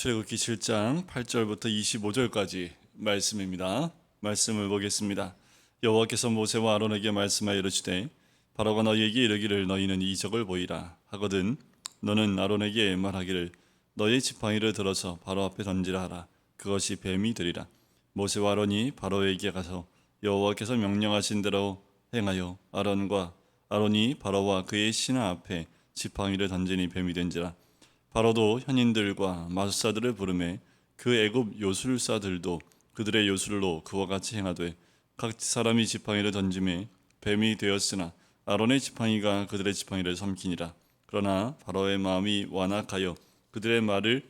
출애굽기 7장 8절부터 25절까지 말씀입니다. 말씀을 보겠습니다. 여호와께서 모세와 아론에게 말씀하여 이르시되 바로가 너희에게 이르기를 너희는 이적을 보이라 하거든 너는 아론에게 말하기를 너희 지팡이를 들어서 바로 앞에 던지라 하라. 그것이 뱀이 되리라. 모세와 아론이 바로에게 가서 여호와께서 명령하신 대로 행하여 아론이 바로와 그의 신하 앞에 지팡이를 던지니 뱀이 된지라. 바로도 현인들과 마술사들을 부르매 그 애굽 요술사들도 그들의 요술로 그와 같이 행하되 각 사람이 지팡이를 던짐에 뱀이 되었으나 아론의 지팡이가 그들의 지팡이를 삼키니라. 그러나 바로의 마음이 완악하여 그들의 말을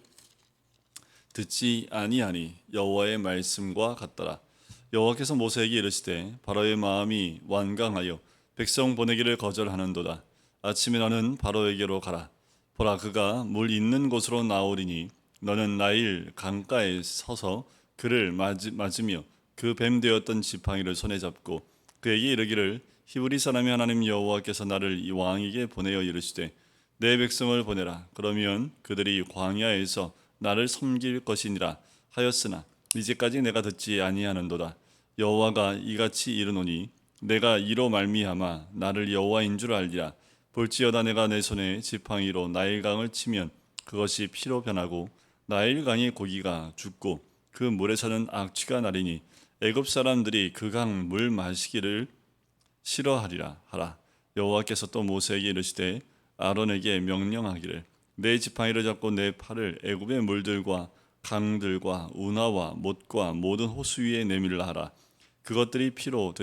듣지 아니하니 여호와의 말씀과 같더라. 여호와께서 모세에게 이르시되 바로의 마음이 완강하여 백성 보내기를 거절하는도다. 아침에 너는 바로에게로 가라. 보라, 그가 물 있는 곳으로 나오리니 너는 나일 강가에 서서 그를 맞으며 그 뱀 되었던 지팡이를 손에 잡고 그에게 이르기를 히브리 사람의 하나님 여호와께서 나를 이 왕에게 보내어 이르시되 내 백성을 보내라. 그러면 그들이 광야에서 나를 섬길 것이니라 하였으나 이제까지 내가 듣지 아니하는도다. 여호와가 이같이 이르노니 내가 이로 말미암아 나를 여호와인 줄 알리라. 볼지어다 내가 내 손에 지팡이로 나일강을 치면 그것이 피로 변하고 나일강의 고기가 죽고 그 물에 사는 악취가 나리니 애굽 사람들이 그 강 물 마시기를 싫어하리라 하라. 여호와께서 또 모세에게 이르시되 아론에게 명령하기를 내 지팡이를 잡고 내 팔을 애굽의 물들과 강들과 운하와 못과 모든 호수 위에 내밀라 하라. 그것들이 피가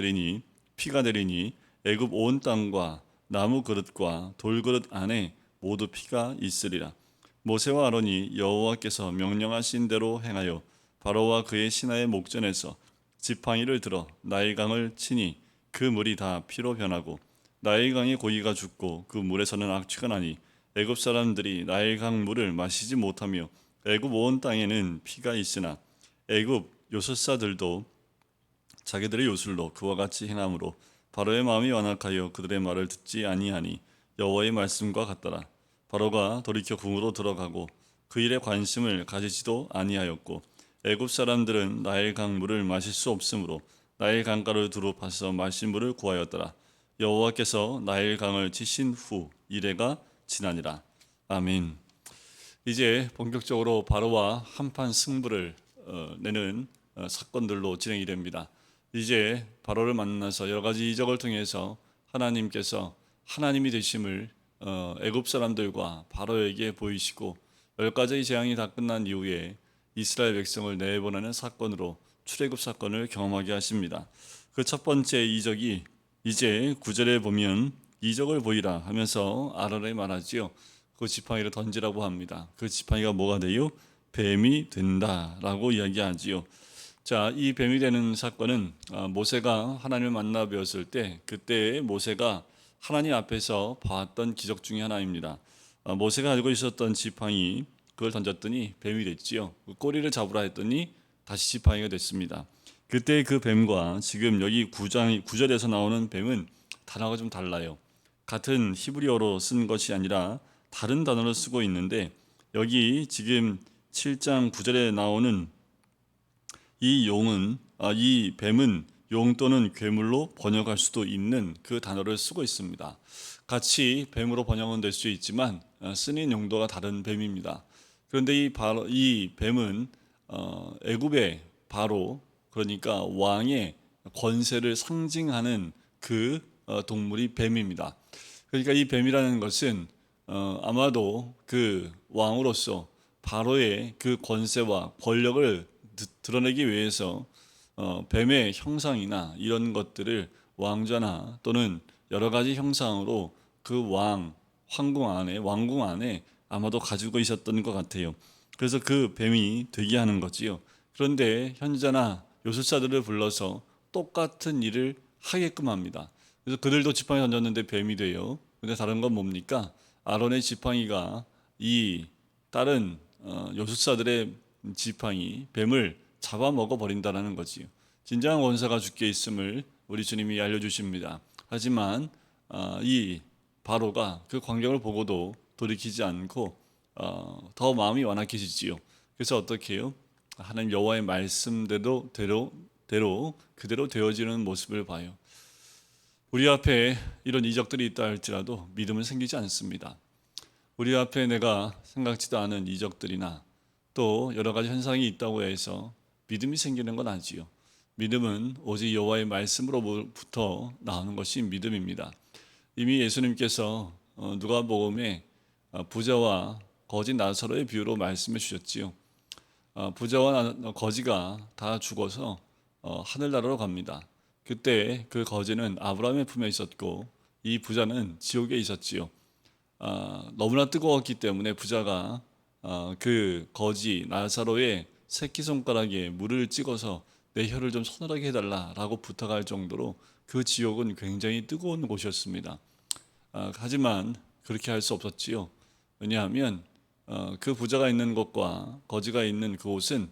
되리니 애굽 온 땅과 나무 그릇과 돌그릇 안에 모두 피가 있으리라. 모세와 아론이 여호와께서 명령하신 대로 행하여 바로와 그의 신하의 목전에서 지팡이를 들어 나일강을 치니 그 물이 다 피로 변하고 나일강의 고기가 죽고 그 물에서는 악취가 나니 애굽 사람들이 나일강 물을 마시지 못하며 애굽 온 땅에는 피가 있으나 애굽 요술사들도 자기들의 요술로 그와 같이 행함으로 바로의 마음이 완악하여 그들의 말을 듣지 아니하니 여호와의 말씀과 같더라. 바로가 돌이켜 궁으로 들어가고 그 일에 관심을 가지지도 아니하였고 애굽 사람들은 나일 강물을 마실 수 없으므로 나일 강가를 두루 파서 마실 물을 구하였더라. 여호와께서 나일 강을 치신 후 이레가 지나니라. 아멘. 이제 본격적으로 바로와 한판 승부를 내는 사건들로 진행이 됩니다. 이제 바로를 만나서 여러 가지 이적을 통해서 하나님께서 하나님이 되심을 애굽 사람들과 바로에게 보이시고 10가지의 재앙이 다 끝난 이후에 이스라엘 백성을 내보내는 사건으로 출애굽 사건을 경험하게 하십니다. 그 첫 번째 이적이 이제 9절에 보면 이적을 보이라 하면서 아론에 말하지요. 그 지팡이를 던지라고 합니다. 그 지팡이가 뭐가 돼요? 뱀이 된다라고 이야기하지요. 자, 이 뱀이 되는 사건은 모세가 하나님을 만나 뵈었을 때 그때 모세가 하나님 앞에서 봤던 기적 중에 하나입니다. 모세가 가지고 있었던 지팡이 그걸 던졌더니 뱀이 됐지요. 그 꼬리를 잡으라 했더니 다시 지팡이가 됐습니다. 그때 그 뱀과 지금 여기 9절에서 나오는 뱀은 단어가 좀 달라요. 같은 히브리어로 쓴 것이 아니라 다른 단어를 쓰고 있는데 여기 지금 7장 9절에 나오는 이 뱀은 용 또는 괴물로 번역할 수도 있는 그 단어를 쓰고 있습니다. 같이 뱀으로 번역은 될 수 있지만 쓰는 용도가 다른 뱀입니다. 그런데 이 뱀은 애굽의 바로 그러니까 왕의 권세를 상징하는 그 동물이 뱀입니다. 그러니까 이 뱀이라는 것은 아마도 그 왕으로서 바로의 그 권세와 권력을 드러내기 위해서 뱀의 형상이나 이런 것들을 왕좌나 또는 여러 가지 형상으로 그 왕궁 안에 아마도 가지고 있었던 것 같아요. 그래서 그 뱀이 되게 하는 거지요. 그런데 현자나 요술사들을 불러서 똑같은 일을 하게끔 합니다. 그래서 그들도 지팡이 던졌는데 뱀이 돼요. 근데 다른 건 뭡니까? 아론의 지팡이가 이 다른 요술사들의 지팡이, 뱀을 잡아먹어 버린다는 거지요. 진정한 원사가 주께 있음을 우리 주님이 알려주십니다. 하지만 이 바로가 그 광경을 보고도 돌이키지 않고 더 마음이 완악해지지요. 그래서 어떻게 해요? 하나님 여호와의 말씀대로 그대로 되어지는 모습을 봐요. 우리 앞에 이런 이적들이 있다 할지라도 믿음은 생기지 않습니다. 우리 앞에 내가 생각지도 않은 이적들이나 또 여러 가지 현상이 있다고 해서 믿음이 생기는 건 아니지요. 믿음은 오직 여호와의 말씀으로부터 나오는 것이 믿음입니다. 이미 예수님께서 누가복음에 부자와 거지 나사로의 비유로 말씀해 주셨지요. 부자와 거지가 다 죽어서 하늘나라로 갑니다. 그때 그 거지는 아브라함의 품에 있었고 이 부자는 지옥에 있었지요. 너무나 뜨거웠기 때문에 부자가 그 거지 나사로의 새끼손가락에 물을 찍어서 내 혀를 좀 서늘하게 해달라라고 부탁할 정도로 그 지옥은 굉장히 뜨거운 곳이었습니다. 하지만 그렇게 할 수 없었지요. 왜냐하면 그 부자가 있는 곳과 거지가 있는 그곳은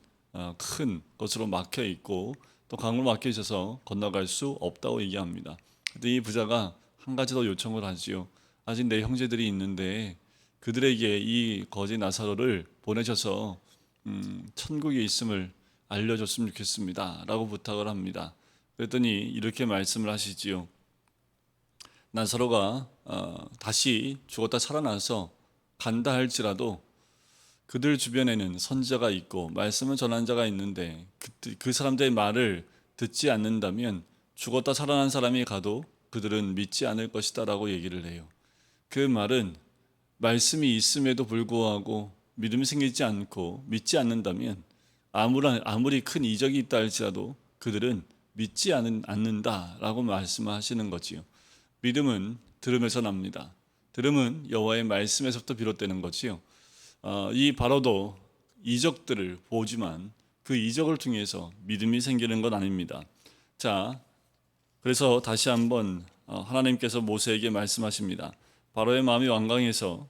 큰 것으로 막혀 있고 또 강으로 막혀 있어서 건너갈 수 없다고 얘기합니다. 그런데 이 부자가 한 가지 더 요청을 하지요. 아직 내 형제들이 있는데 그들에게 이 거지 나사로를 보내셔서 천국에 있음을 알려줬으면 좋겠습니다 라고 부탁을 합니다. 그랬더니 이렇게 말씀을 하시지요. 나사로가 다시 죽었다 살아나서 간다 할지라도 그들 주변에는 선지자가 있고 말씀을 전한 자가 있는데 그 사람들의 말을 듣지 않는다면 죽었다 살아난 사람이 가도 그들은 믿지 않을 것이다 라고 얘기를 해요. 그 말은 말씀이 있음에도 불구하고 믿음이 생기지 않고 믿지 않는다면 아무리 큰 이적이 있다 할지라도 그들은 믿지 않는다라고 말씀하시는 거지요. 믿음은 들음에서 납니다. 들음은 여호와의 말씀에서부터 비롯되는 거지요. 이 바로도 이적들을 보지만 그 이적을 통해서 믿음이 생기는 건 아닙니다. 자, 그래서 다시 한번 하나님께서 모세에게 말씀하십니다. 바로의 마음이 완강해서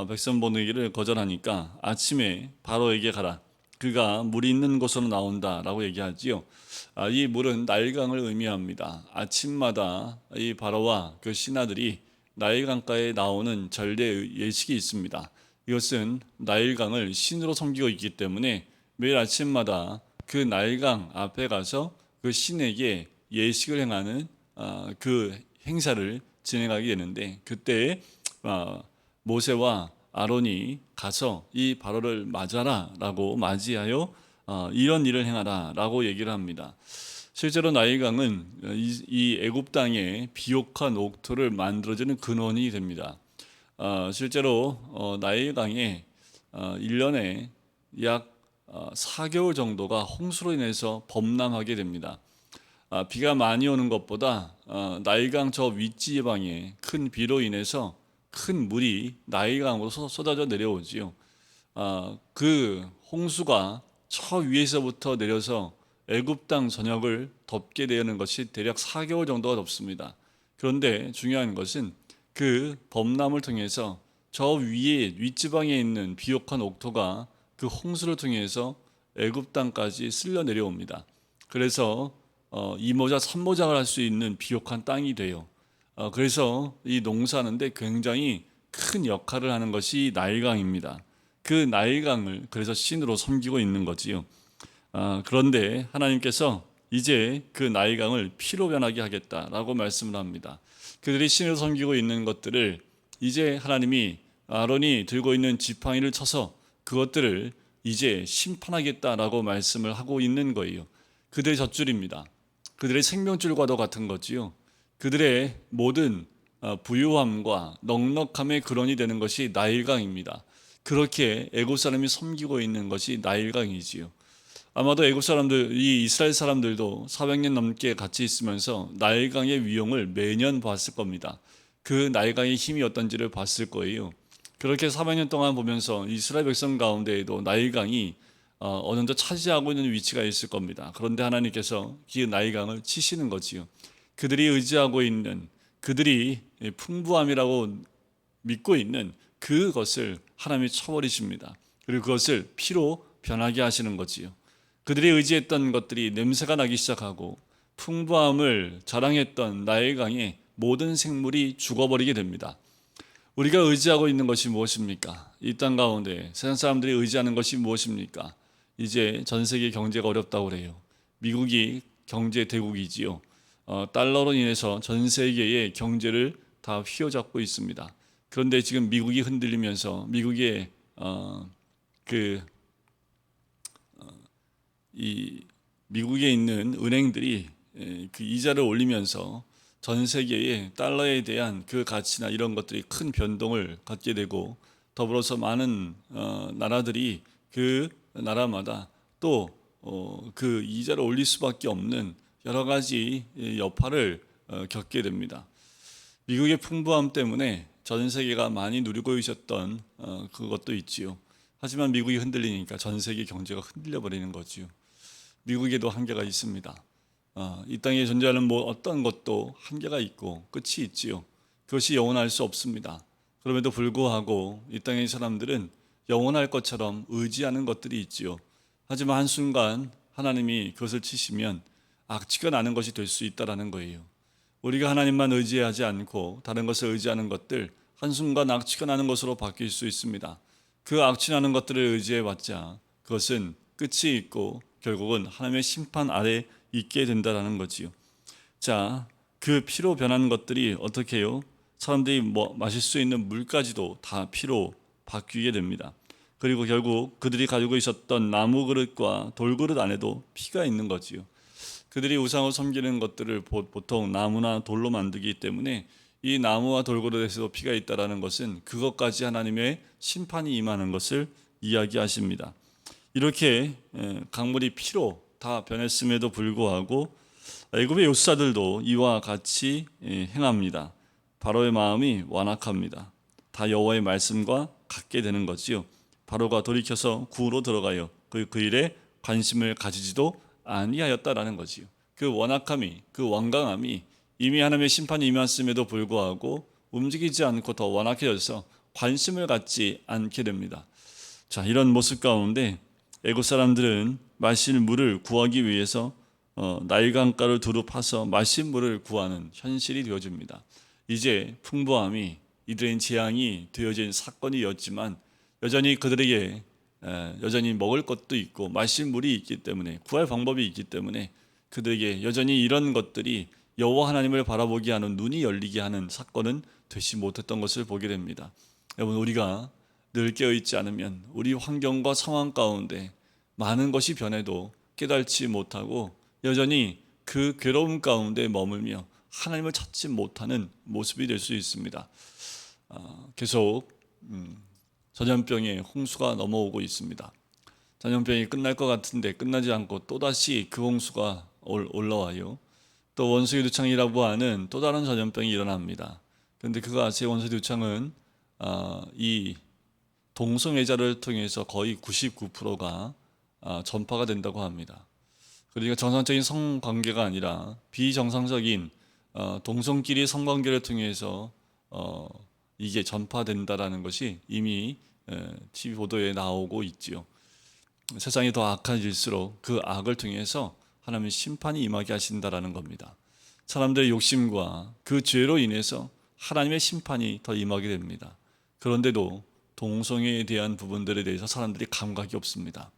백성 보내기를 거절하니까 아침에 바로에게 가라. 그가 물이 있는 곳으로 나온다라고 얘기하지요. 이 물은 나일강을 의미합니다. 아침마다 이 바로와 그 신하들이 나일강가에 나오는 전례 예식이 있습니다. 이것은 나일강을 신으로 섬기고 있기 때문에 매일 아침마다 그 나일강 앞에 가서 그 신에게 예식을 행하는 그 행사를 진행하게 되는데 그때 모세와 아론이 가서 이 바로를 맞아라 라고 맞이하여 이런 일을 행하라 라고 얘기를 합니다. 실제로 나일강은 이 애굽 땅의 비옥한 옥토를 만들어주는 근원이 됩니다. 실제로 나일강에 1년에 약 4개월 정도가 홍수로 인해서 범람하게 됩니다. 비가 많이 오는 것보다 나일강 저 윗지방에 큰 비로 인해서 큰 물이 나일강으로 쏟아져 내려오지요. 그 홍수가 저 위에서부터 내려서 애굽 땅 전역을 덮게 되는 것이 대략 4개월 정도가 덮습니다. 그런데 중요한 것은 그 범람을 통해서 저 위에 윗지방에 있는 비옥한 옥토가 그 홍수를 통해서 애굽 땅까지 쓸려 내려옵니다. 그래서 이모작 삼모작을 할 수 있는 비옥한 땅이 돼요. 그래서 이 농사하는데 굉장히 큰 역할을 하는 것이 나일강입니다. 그 나일강을 그래서 신으로 섬기고 있는 거지요. 그런데 하나님께서 이제 그 나일강을 피로 변하게 하겠다라고 말씀을 합니다. 그들이 신을 섬기고 있는 것들을 이제 하나님이 아론이 들고 있는 지팡이를 쳐서 그것들을 이제 심판하겠다라고 말씀을 하고 있는 거예요. 그들의 젖줄입니다. 그들의 생명줄과도 같은 거지요. 그들의 모든 부유함과 넉넉함의 근원이 되는 것이 나일강입니다. 그렇게 애굽 사람이 섬기고 있는 것이 나일강이지요. 아마도 애굽 사람들, 이 이스라엘 사람들도 400년 넘게 같이 있으면서 나일강의 위용을 매년 봤을 겁니다. 그 나일강의 힘이 어떤지를 봤을 거예요. 그렇게 400년 동안 보면서 이스라엘 백성 가운데에도 나일강이 어느 정도 차지하고 있는 위치가 있을 겁니다. 그런데 하나님께서 그 나일강을 치시는 거지요. 그들이 의지하고 있는, 그들이 풍부함이라고 믿고 있는 그것을 하나님이 쳐버리십니다. 그리고 그것을 피로 변하게 하시는 거지요. 그들이 의지했던 것들이 냄새가 나기 시작하고 풍부함을 자랑했던 나일강의 모든 생물이 죽어버리게 됩니다. 우리가 의지하고 있는 것이 무엇입니까? 이 땅 가운데 세상 사람들이 의지하는 것이 무엇입니까? 이제 전 세계 경제가 어렵다고 그래요. 미국이 경제 대국이지요. 달러로 인해서 전 세계의 경제를 다 휘어잡고 있습니다. 그런데 지금 미국이 흔들리면서 미국의 그 이 미국에 있는 은행들이 그 이자를 올리면서 전 세계의 달러에 대한 그 가치나 이런 것들이 큰 변동을 갖게 되고, 더불어서 많은 나라들이 그 나라마다 또 그 이자를 올릴 수밖에 없는 여러 가지 여파를 겪게 됩니다. 미국의 풍부함 때문에 전 세계가 많이 누리고 있었던 그것도 있지요. 하지만 미국이 흔들리니까 전 세계 경제가 흔들려 버리는 거지요. 미국에도 한계가 있습니다. 이 땅에 존재하는 뭐 어떤 것도 한계가 있고 끝이 있지요. 그것이 영원할 수 없습니다. 그럼에도 불구하고 이 땅의 사람들은 영원할 것처럼 의지하는 것들이 있지요. 하지만 한순간 하나님이 그것을 치시면 악취가 나는 것이 될 수 있다라는 거예요. 우리가 하나님만 의지하지 않고 다른 것을 의지하는 것들, 한순간 악취가 나는 것으로 바뀔 수 있습니다. 그 악취 나는 것들을 의지해 봤자 그것은 끝이 있고 결국은 하나님의 심판 아래 있게 된다라는 거지요. 자, 그 피로 변한 것들이 어떻게 해요? 사람들이 마실 수 있는 물까지도 다 피로 바뀌게 됩니다. 그리고 결국 그들이 가지고 있었던 나무 그릇과 돌 그릇 안에도 피가 있는 거지요. 그들이 우상을 섬기는 것들을 보통 나무나 돌로 만들기 때문에 이 나무와 돌 그릇에서도 피가 있다라는 것은 그것까지 하나님의 심판이 임하는 것을 이야기하십니다. 이렇게 강물이 피로 다 변했음에도 불구하고 애굽의 요수사들도 이와 같이 행합니다. 바로의 마음이 완악합니다. 다 여호와의 말씀과 같게 되는 거지요. 바로가 돌이켜서 구로 들어가요. 그 일에 관심을 가지지도 아니하였다라는 거지요. 그 완악함이, 그 완강함이 이미 하나님의 심판이 임했음에도 불구하고 움직이지 않고 더 완악해져서 관심을 갖지 않게 됩니다. 자, 이런 모습 가운데 애굽 사람들은 마실 물을 구하기 위해서 나일강가를 두루 파서 마실 물을 구하는 현실이 되어집니다. 이제 풍부함이 이들의 재앙이 되어진 사건이었지만 여전히 그들에게 여전히 먹을 것도 있고 마실 물이 있기 때문에, 구할 방법이 있기 때문에 그들에게 여전히 이런 것들이 여호와 하나님을 바라보게 하는, 눈이 열리게 하는 사건은 되지 못했던 것을 보게 됩니다. 여러분, 우리가 늘 깨어있지 않으면 우리 환경과 상황 가운데 많은 것이 변해도 깨닫지 못하고 여전히 그 괴로움 가운데 머물며 하나님을 찾지 못하는 모습이 될 수 있습니다. 계속 전염병에 홍수가 넘어오고 있습니다. 전염병이 끝날 것 같은데 끝나지 않고 또다시 그 홍수가 올라와요. 또 원수유두창이라고 하는 또 다른 전염병이 일어납니다. 그런데 그거 아세요? 원수유두창은 이 동성애자를 통해서 거의 99%가 전파가 된다고 합니다. 그러니까 정상적인 성관계가 아니라 비정상적인 동성끼리 성관계를 통해서 이게 전파된다라는 것이 이미 TV 보도에 나오고 있지요. 세상이 더 악해질수록 그 악을 통해서 하나님의 심판이 임하게 하신다라는 겁니다. 사람들의 욕심과 그 죄로 인해서 하나님의 심판이 더 임하게 됩니다. 그런데도 동성애에 대한 부분들에 대해서 사람들이 감각이 없습니다.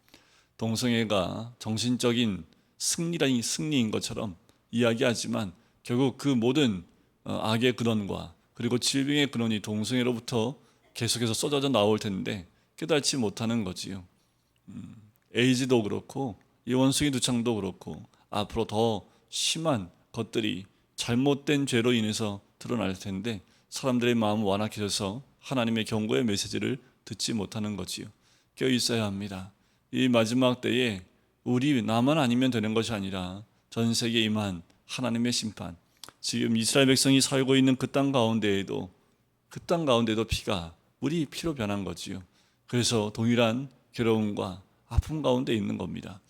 동성애가 정신적인 승리인 것처럼 이야기하지만 결국 그 모든 악의 근원과 그리고 질병의 근원이 동성애로부터 계속해서 쏟아져 나올 텐데 깨닫지 못하는 거지요. 에이즈도 그렇고 이 원숭이두창도 그렇고 앞으로 더 심한 것들이 잘못된 죄로 인해서 드러날 텐데 사람들의 마음은 완악해져서 하나님의 경고의 메시지를 듣지 못하는 거지요. 깨어 있어야 합니다. 이 마지막 때에 우리 나만 아니면 되는 것이 아니라 전 세계에 임한 하나님의 심판, 지금 이스라엘 백성이 살고 있는 그 땅 가운데에도 피가 물이 피로 변한 거지요. 그래서 동일한 괴로움과 아픔 가운데 있는 겁니다.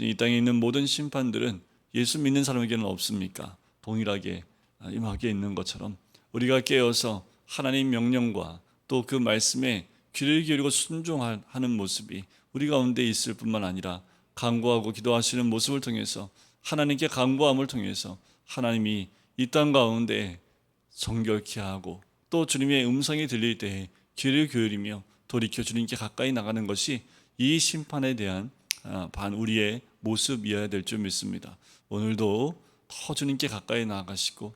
이 땅에 있는 모든 심판들은 예수 믿는 사람에게는 없습니까? 동일하게 임하게 있는 것처럼 우리가 깨어서 하나님 명령과 또 그 말씀에 귀를 기울이고 순종하는 모습이 우리 가운데 있을 뿐만 아니라 간구하고 기도하시는 모습을 통해서 하나님께 간구함을 통해서 하나님이 이 땅 가운데 정결케 하고 또 주님의 음성이 들릴 때에 귀를 기울이며 돌이켜 주님께 가까이 나가는 것이 이 심판에 대한 우리의 모습이어야 될 줄 믿습니다. 오늘도 더 주님께 가까이 나아가시고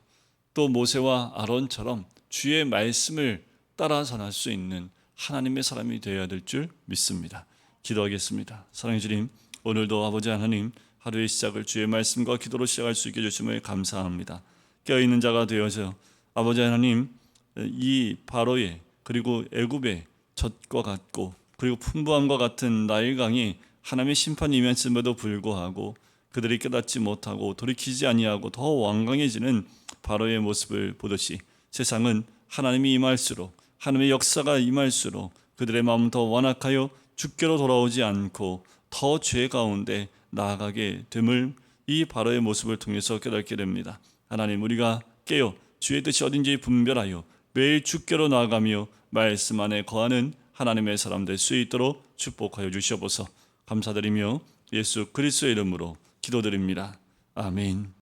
또 모세와 아론처럼 주의 말씀을 따라 전할 수 있는 하나님의 사람이 되어야 될 줄 믿습니다. 기도하겠습니다. 사랑의 주님, 오늘도 아버지 하나님 하루의 시작을 주의 말씀과 기도로 시작할 수 있게 해주심을 감사합니다. 깨어있는 자가 되어서 아버지 하나님 이 바로의 그리고 애굽의 젖과 같고 그리고 풍부함과 같은 나일강이 하나님의 심판이 임했음에도 불구하고 그들이 깨닫지 못하고 돌이키지 아니하고 더 완강해지는 바로의 모습을 보듯이 세상은 하나님이 임할수록 하나님의 역사가 임할수록 그들의 마음 더 완악하여 주께로 돌아오지 않고 더 죄 가운데 나아가게 됨을 이 바로의 모습을 통해서 깨닫게 됩니다. 하나님, 우리가 깨어 주의 뜻이 어딘지 분별하여 매일 주께로 나아가며 말씀 안에 거하는 하나님의 사람 될 수 있도록 축복하여 주시옵소서. 감사드리며 예수 그리스도의 이름으로 기도드립니다. 아멘.